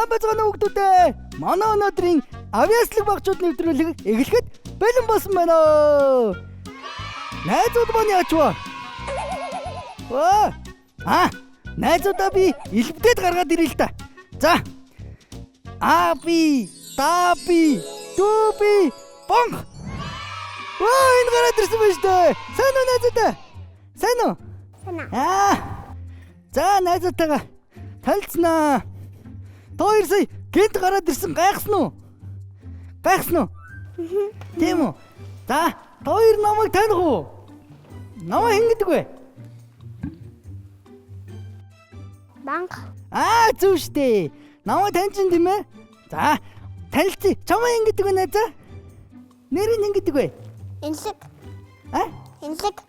Сайн байцгаана уу хүүхдүүдээ. Манай өнөөдрийн авьяаслаг багчууд нэвтрүүлэг эхлэхэд бэлэн болсон байна. Найзууд маань яач вэ? Найзуудаа би илбдээд гаргаад ирээ л та. За. Аби, таби, туби, бонг. Энэ гараад ирсэн байна шүү дээ. Сайн уу найзуудаа? Сайн уу? Сайн. За найзуудтайгаа танилцнаа. Хоёр сая гинт гараад ирсэн гайхсан уу? Гайхсан уу? Тийм үү? За, хоёр намайг таних уу? Намайг хэн гэдэг вэ? Банк. Зөв штэ. Намайг таньж ин тийм ээ? За, танилцъя. Чамайг хэн гэдэг вэ найзаа? Нэрийг хэн гэдэг вэ? Энлэг. Энлэг.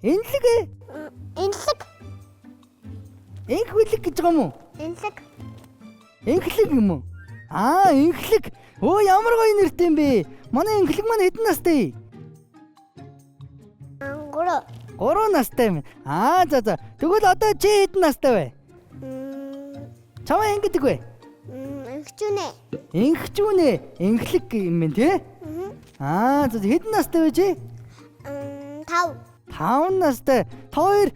Энлэг ээ? Энлэг. Энхвэлэг гэж байгаа юм уу? Энлэг. Энхлэг юм уу? Энхлэг. Ямар гоё нэртэй юм бэ? Манай энхлэг маань хэдэн настай? 3 настай юм. За. Тэгвэл одоо чи хэдэн настай вэ? Чамайг хэн гэдэг вэ? Энхчүүнэ. Энхчүүнэ. Энхлэг юм байна тий? За хэдэн настай вэ чи? 5 настай. Хоёр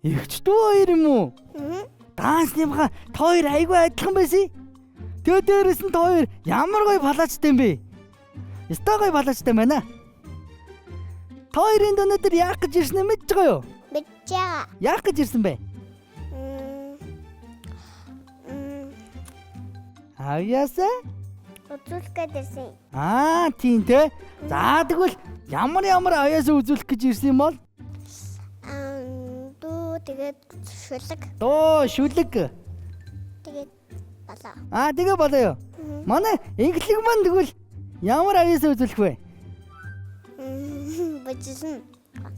эгчдүү хоёр юм уу? Даансныхаа хоёр айгүй адилхан байсан. Тэгээ дээрээс нь хоёр ямар гоё палаачтай юм бэ? Өстой гоё палаачтай байна. Хоёрын өнөөдөр яах гэж ирсэн юм мэдж байгаа юу? Мэдж байгаа. Яах гэж ирсэн бэ? Авьяасаа? Үзүүлэх гээд ирсэн. Тийм те. За тэгвэл ямар авьяасаа үзүүлэх гэж ирсэн юм бол? Тэгээд шүлэг. Шүлэг. Тэгээд болоо. Тэгээ болоо юу? Манай энхлэг маань тэгвэл ямар авьяасаа үзүүлэх вэ? Бүжиглэн.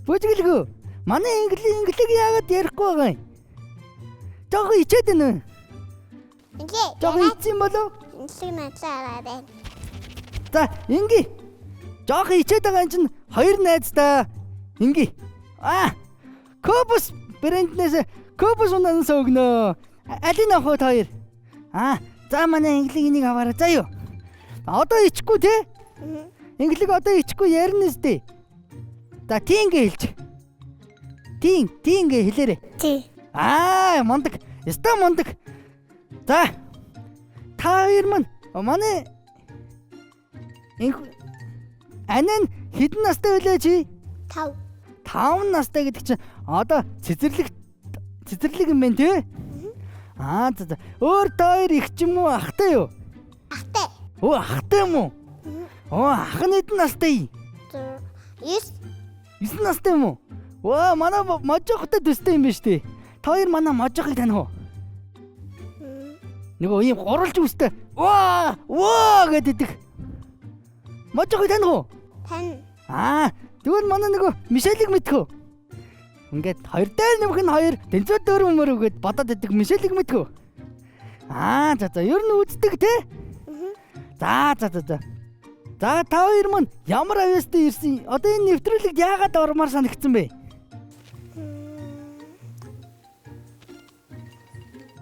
Бүжиглэх үү? Манай энхлэг яагаад ярихгүй байгаа юм? Жог ичээд байна уу? Ингээ. Жог ичсэн болов? Энлэг найзаа байна. За, ингээ. Жог ичээд байгаа юм чинь хоёр найзтай. Ингээ. Кобус брэнднээс кобус унаас өгнө. Алин авах хоёр. За манай энхлэг энийг аваарай. За юу. Одоо ичихгүй те? Энхлэг одоо ичихгүй ярина сте. За тийм гээ хэлж. Тийм гээ хэлээрэй. Тий. Мондөг. Яста мондөг. За. Та хоёр маань манай анаа хэдэн настай байлаа чи? 5 настай гэдэг чинь одоо цэцэрлэг юм байна тий? За. Өөр хоёр их ч юм уу ахтай юу? Ахтай. Ахтай юм уу? Ах нь хэдэн настай? 9 настай юм уу? Манай можохтой төстэй юм байна штэ. Та хоёр манай можохыг таних уу? Нөгөө ийм гурвалж үстэй. Гэдэг. Можохыг таних уу? Тань. Тэгвэл манай нөгөө Мишелийг мэдэх үү? Ингээд хоёр дээр нэмэх нь хоёр тэнцвэр дөөрмөр үгээд бодоод идэг Мишелийг мэдэх үү? За. Ер нь үздэг те? За. За та хоёр маань ямар авьяастай ирсэн? Одоо энэ нэвтрүүлэгт яагаад ормоор санагдсан бэ?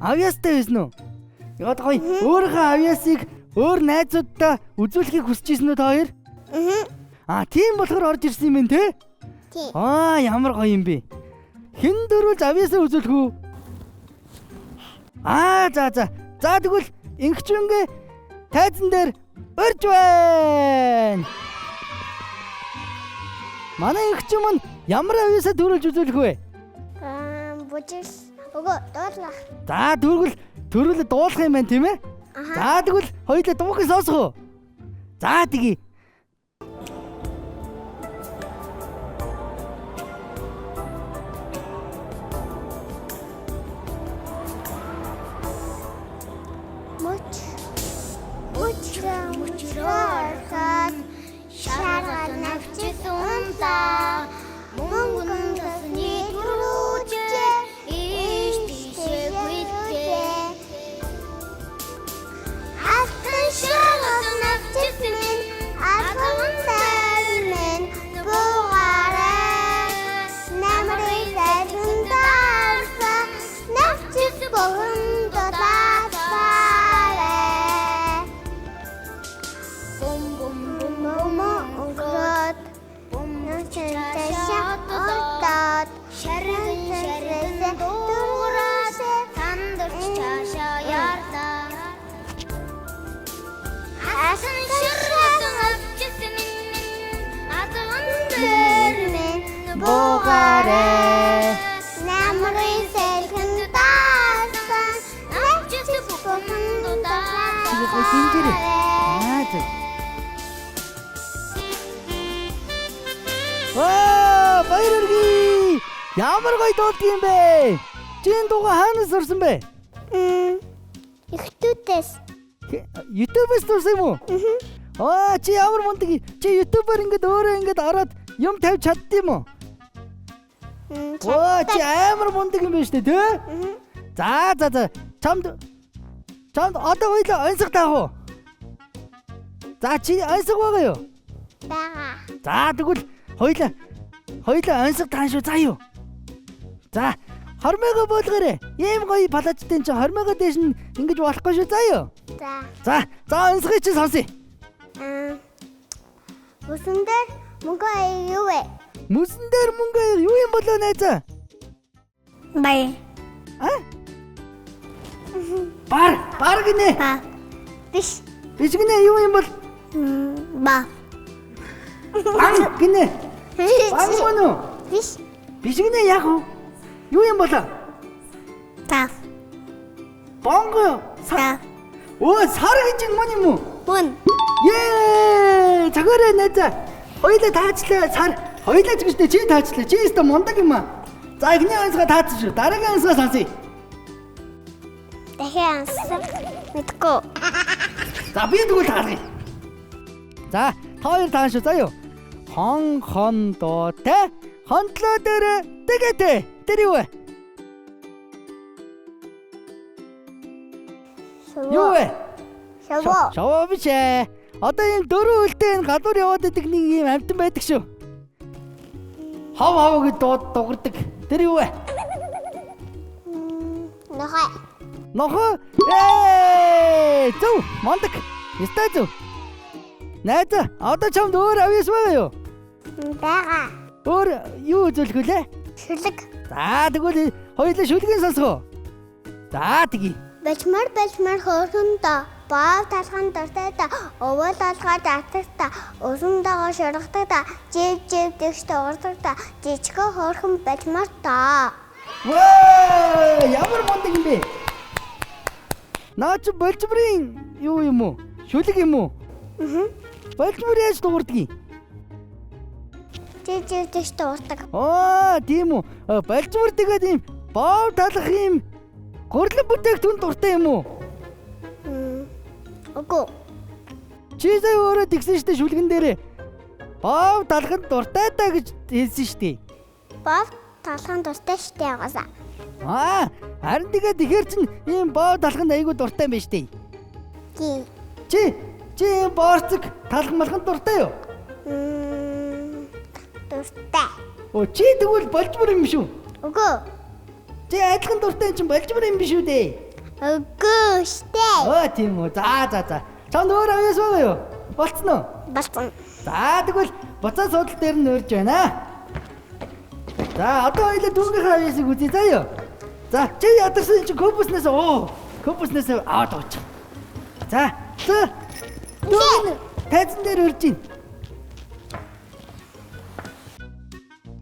Авьяастай байсан уу? Яг гоё өөрийнхөө авьяасыг өөр найзуудтай үзүүлэхийг хүсэж ирсэн үү та хоёр? Тийм болохоор орж ирсэн юм байна те? Тий. Ямар гоё юм бэ? Хэн дөрвөлж авьяасаа үзүүлэх үү? За. Тэгвэл энхчүнгээ тайзан дээр урьж байна. Манай энхчүн маань ямар авьяасаа төрүүлж үзүүлэх вэ? Дуулах. За төрүүлээ дуулах юм байна тийм ээ? За тэгвэл хоёулаа дуугыг сонсох уу? За тэгье. Мөчрөөрхөд шаргал навчсан мөнгөн төсний түрүүчээ иш тишээ гүйцээ алтан шаргал навчсан атган тайван бугаарай намрыг тайван навчсан навчсан богонд датаарай устаарай. Намрын сэлхэн даасан навчис бүхэн Гинжирээ. Зөв. Баяргий. Ямар гоё дуулдаг юм бэ? Чи энэ дууга хаанаас сурсан бэ? Ихтүүдээс. YouTube-ээс сурсан юм уу? Чи ямар мундаг. Чи YouTube-аар ингээд өөрөө ингээд ороод юм тавьж чаддсан юм уу? Чи амар мундаг юм байна шүү дээ, тий? За. Чамд одоо хоёлаа онцгой таах уу? За чи онцгой байгаа юу? Бага. За тэгвэл хоёлаа онцгой тааш шүү заа юу? За хормойгоо болгоорой. Ийм гоё палачтай чи хормойгоо дээш нь ингэж болохгүй шүү заа юу? За онцгой чи сонсъё. Мөсөн дээр мөнгө юу вэ? Мөсөн дээр мөнгө юу юм болоо найзаа? Бай. Бар гинэ. Биш. Биш гинэ юу юм бол? Ба. Бан гинэ. Бан мөн үү? Биш. Биш гинэ яг уу? Юу юм болоо? Тав. Бонго. Сар. Сар гэж мөн юм уу? Мөн. Цагаараа найзаа. Хоёлаа таачлаа сар. Хоёлаа ч гэжтэй чи таачлаа. Чи өстө мундаг юм аа. За эхний онцгой таацсан шүү. Дараагийн онцгой сонсъё. Дахиад ансаа мэдгүй. За би тэгвэл тааргая. За та хоёр тааш шүү заа юу. Хондоотой хондлоо дээр тэгээтэй. Тэр юу вэ? Юу вэ? Шаваа биш ээ. Одоо энэ дөрөв үлдээ энэ гадуур яваад идэг нэг юм амтан байдаг шүү. Хав гэж дуурдаг. Тэр юу вэ? Нохой. Зөв, мондөг. Ястай зөв. Найзаа, одоо чамд өөр авьяас байгаа юу? Бага. Өөр юу зөвлөх вүлээ? Шүлэг. За тэгвэл хоёулаа шүлгийн сонсгоо. За тэгье. Бачмар хөөрхөндөө баав талхан дуртайда овол алгаар дартагта усан дагаа шорготогда жив дэгштэй урдагта жижигхэн хөөрхөн бачмар та. Ямар мундаг юм бэ? Наач болжмрын юу юм уу? Шүлэг юм уу? Болжмөр яаж дуурдаг юм? Жив дэгштэй урдаг. Тийм үү. Болжмөр тэгээд юм баав талах юм гурлан бүтээгдэхүүн дуртай юм уу? Үгүй. Чи сая өөрөө тэгсэн штэ шүлгэн дээрээ. Баав талханд дуртай та гэж хэлсэн штэ. Баав талханд дуртай штэ ягаасаа. Харин тэгээд ихэр чин ийм баав талханд айгүй дуртай юм байна штэ. Чи борцог талхан малханд дуртай юу? Дуртай. Чи тэгвэл болжмор юм шүү. Үгүй. Чи адилхан дуртай чинь болжмор юм биш үү дээ. Үгүй штэ. Тийм үү. За. Чамд өөр авьяас байгаа юу? Болцсон уу? Болцсон. За тэгвэл буцаа суудлын дээр нь өрж байна. За одоо хоёлаа дүүгийнхээ авьяасыг үзье заа юу. За чи ядарсан чи копуснаас аваад авчих. За. Дүүг тайзан дээр өрж ийн.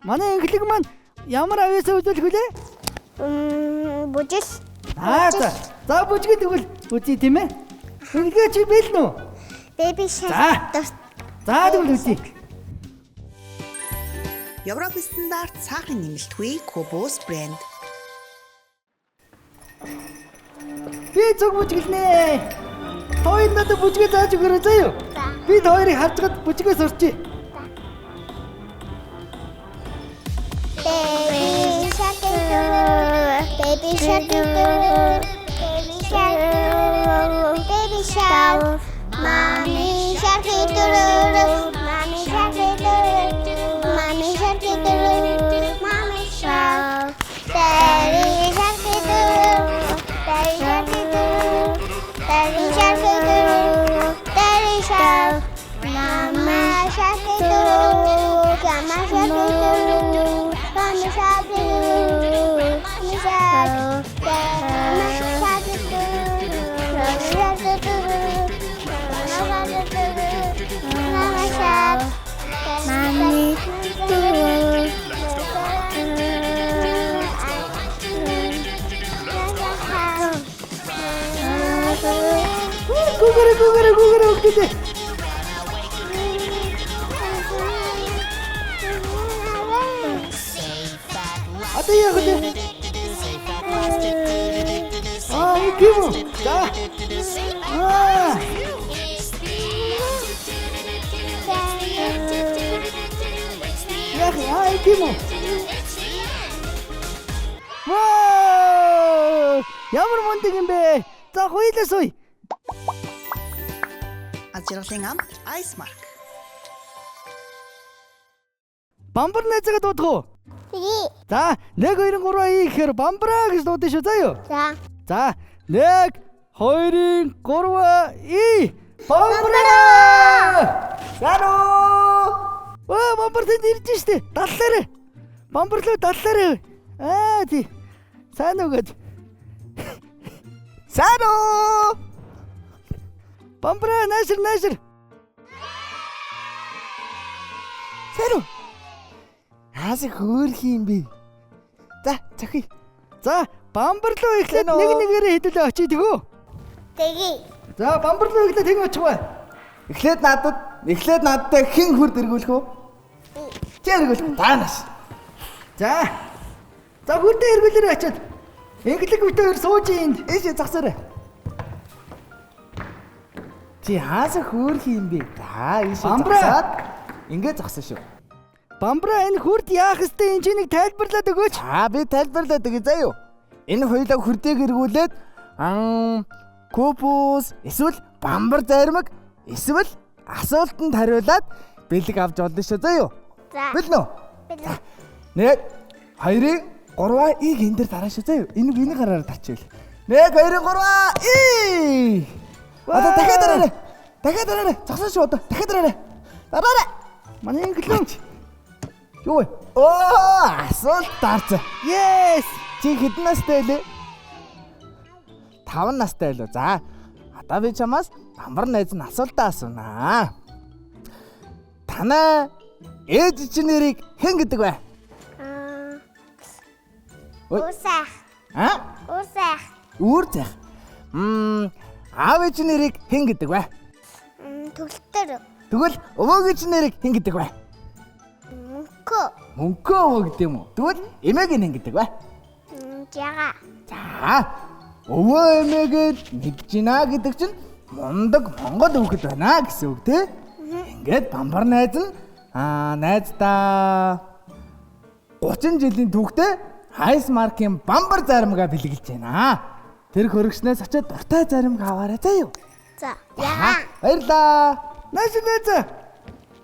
Манай инглиг маань ямар авьяасаа үзүүлэх вүлээ? Бүжил. За бүжгийн тэгвэл үзье тийм ээ. Инглигээ чи бэлэн үү? Baby shark. За тэгвэл үзье. Европ стандарт цаахан нэмэлтгүй Кобос брэнд. Би зөв бүжгэлнэ. Хоёр надад бүжгээ зааж өгөөрэй заа юу? Би хоёрыг харцгаад бүжгээ сурчээ. Baby shark, baby shark, baby shark, baby shark, mommy shark, mommy shark, mommy shark, mommy shark, daddy shark, daddy shark, daddy shark, daddy shark, mama shark, mama shark. Mommy shark, mommy shark, mommy shark, mommy shark. гэлээ. Одоо яах вэ? Идэв үү? За. Яах идэв үү? Вау! Ямар мундаг юм бэ? За хоёулаа сууя. Ажирлын ам Ice Mark. Бамбар найзгаа дуудах уу? Тий. За 1 2 3 гэхээр бамбараа гэж дуудаж шүү заа юу? За. За 1 2 3 бамбараа! Сано! Бамбар тэнд ирж штэ. Даллаарэ. Бамбарлуу даллаарэ. Тий. Сайн уу гэд. Сано! Бамбараа наашир. Сано! Хаас хөөрх юм бэ? За, цохий. За, бамбарлуу ихлээд нэг нэгээрээ хэдүүлээ очие тэгөө. Тэги. За, бамбарлуу ихлээд хэн очих вэ? Эхлээд надад хэн хурд эргүүлэх үү? Чи эргүүлэх. Таанаас. За. За, хурдээ эргүүлээрэй очиод. Инглик битээ хоёр сууж инд. Эш загсаарай. Чи хаас хөөрх юм бэ? За, эш загсаад ингээд загсан шүү. Бамбра энэ хурд яах ёстой энэ чинийг тайлбарлаад өгөөч. Би тайлбарлаад өгье заа юу. Энэ хоёулаа хурдыг эргүүлээд кубус эсвэл бамбар зармаг эсвэл асуултанд хариулаад бэлэг авч болно шүү заа юу. За. Билнэ үү? Билнэ. 1 2 3 ийг энэ дээр дараа шүү заа юу. Энийг миний гараараа тарчвэл. 1 2 3 Одоо дахиад дараарай. Зогсоо шүү одоо. Дахиад дараарай. Дараарай. Манай инглэн. Юу вэ? Асуулт таарч. Yes! Чи хэдэн настай вэ? 5 настай байлоо. За. Одоо би чамаас бамбар найз нь асуултаа асуунаа. Танай ээж чинь нэрийг хэн гэдэг вэ? Усах. Усах. Үрзах. Аав ээж нэрийг хэн гэдэг вэ? Төлтөр. Тэгвэл өвөөгийн чинь нэрийг хэн гэдэг вэ? Мөнхөө гэдэг юм уу? Тэгвэл эмээг нь хэн гэдэг вэ? Жага. За. Өвөө эмээгээд мэдж гинэ гэдэг чинь мундаг монгол хүүхэд байна гэсэн үг тий? Ингээд бамбар найз нь найздаа 30 жилийн түүхтэй Ice Mark-ийн бамбар заримгаа бэлгэлж байна. Тэр хөргөснөөс очиод дуртай заримг аваарай заа юу? За. Яа. Баярлаа. Найз.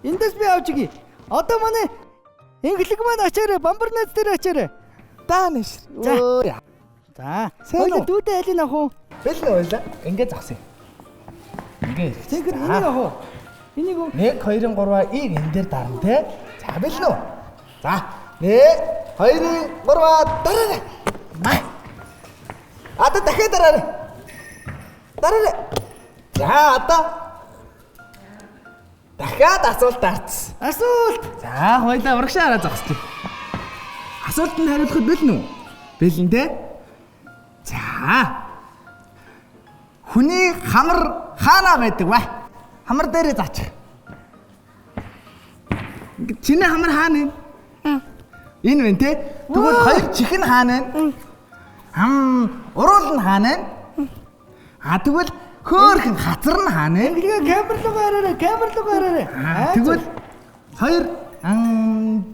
Эндээс би авч igi. Одоо манай инглик маань ачаарай, бамбар найз дээр ачаарай. Таанаш. За. Хоёул дүүдээ алийг авах уу? Бэлнэ хоёлаа. Ингээд зогсъё. Ингээд. Тэгэхэд энийг авах уу? Энийг үү? 1 2 3 ийг энэ дээр дарна те. За бэлнэ үү? За. 1 2 3 дараарай. Одоо дахиад дараарай. За одоо дахиад асуулт таарч. Асуулт. За хоёлаа урагшаа зогсчих. Асуултанд хариулахад бэлнэ үү? Бэлэн те. За. Хүний хамар хаана байдаг вэ? Хамар дээрээ заачих. Чиний хамар хаана вэ? Энэ вэ те? Тэгвэл хоёр чихэн хаана вэ? Уруул нь хаана вэ? Тэгвэл хөөхөн хацар нь хаана вэ? Камер руу гараарай. Тэгвэл хоёр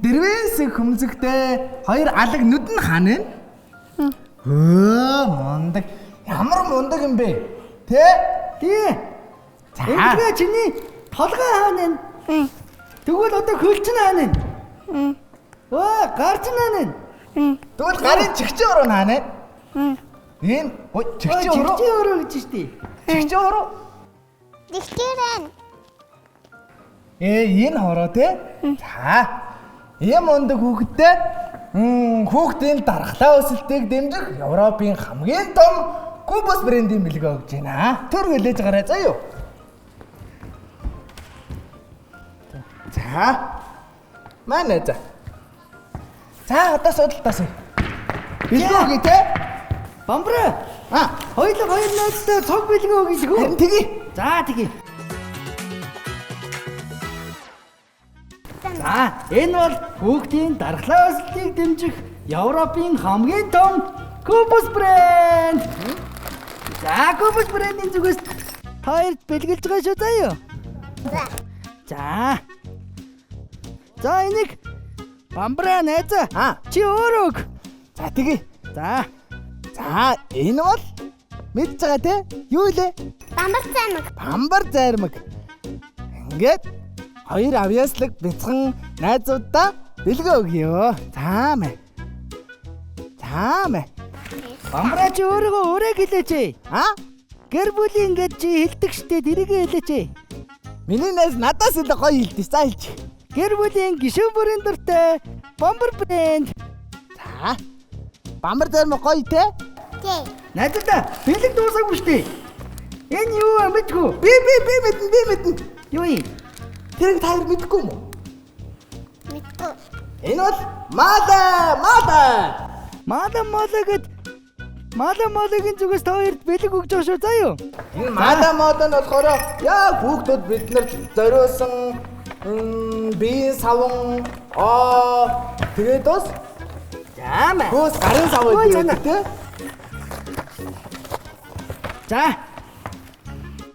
дэрвэс хөмсгтэй хоёр алаг нүд нь хаана вэ? Мундаг. Ямар мундаг юм бэ? Тий. Эндгээ чиний толгой хаана вэ? Тэгвэл одоо хөлч нь хаана вэ? Гарч нь хаана вэ? Тэгвэл гарын чихчэн уруу хаана вэ? Энэ чихчэн уруу гэж штий. Чихчэн уруу. Дихтэрэн. Энэ хороо тий. За. Ийм мундаг хүүхэдтэй хүүхдийн дархлаа өсөлтийг дэмжих Европын хамгийн том Кубус брендийн бэлгээ өгч байна. Төр хөлөөж гараа заа юу. За. Манай за. За одоо судалтаас. Бэлгээ өгье те. Бамбра. Хоёулаа хоёр найзтай цог бэлгээ өгье. Харин тэгье. За тэгье. За, энэ бол хүүхдийн дархлаа өсөлтийг дэмжих Европын хамгийн том Cobus брэнд. За, Cobus брэндийн зүгээс хоёрт бэлгэлж байгаа шүү заяа. За. За, энийг Бамбара найзаа. Чи өөрөө өг. За тэгээ. За. За энэ бол мэдж байгаа те? Юу лээ? Бамбар цаймаг. Бамбар зармаг. Ингээд хоёр авьяаслаг бяцхан найзуудаа бэлгээ өгье. За мэ. Бамбара чи өөрөө хэлээч. Гэр бүлийн ингээд чи хэлдэг штэ тэрийг хэлээч. Миний найз надаас илүү гоё хэлдэг. За хэлж. Гэр бүлийн гишүүн бүрийн дуртай Бамбар брэнд. За. Бамбар зармаг гоё те? Тий. Найдаа бэлэг дуусаагүй штэ. Энэ юу вэ мэдгүй? Би мэднэ. Юу юм? Тэрийг та хоёр мэдгүй юм уу? Мэдгүй. Энэ бол мада. Малагийн зүгээс та хоёрт бэлэг өгч байгаа шүү заа юу? Энэ мада мод нь болохоор яг хүүхдүүд биднэрт зориулсан бие савн тэгээд бас Яамаа. хөөс гарын савыг гэдэг те.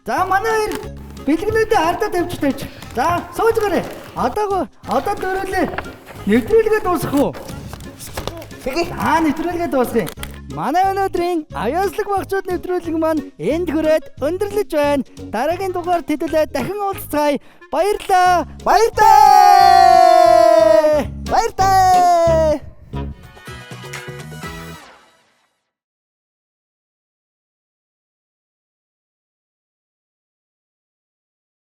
За манай хоёр бэлгнүүдээ ардаа тавьчихтайч. За суужгаарай. Одоо дөрөөлөө. Нэвтрүүлгээ дуусгах уу? Тэгээ. Нэвтрүүлгээ дуусгая. Манай өнөөдрийн аюулслаг багцууд нэвтрүүлэг маань энд хүрээд өндөрлөж байна. Дараагийн дугаар тэдэлээ дахин уулзцаая. Баярлалаа.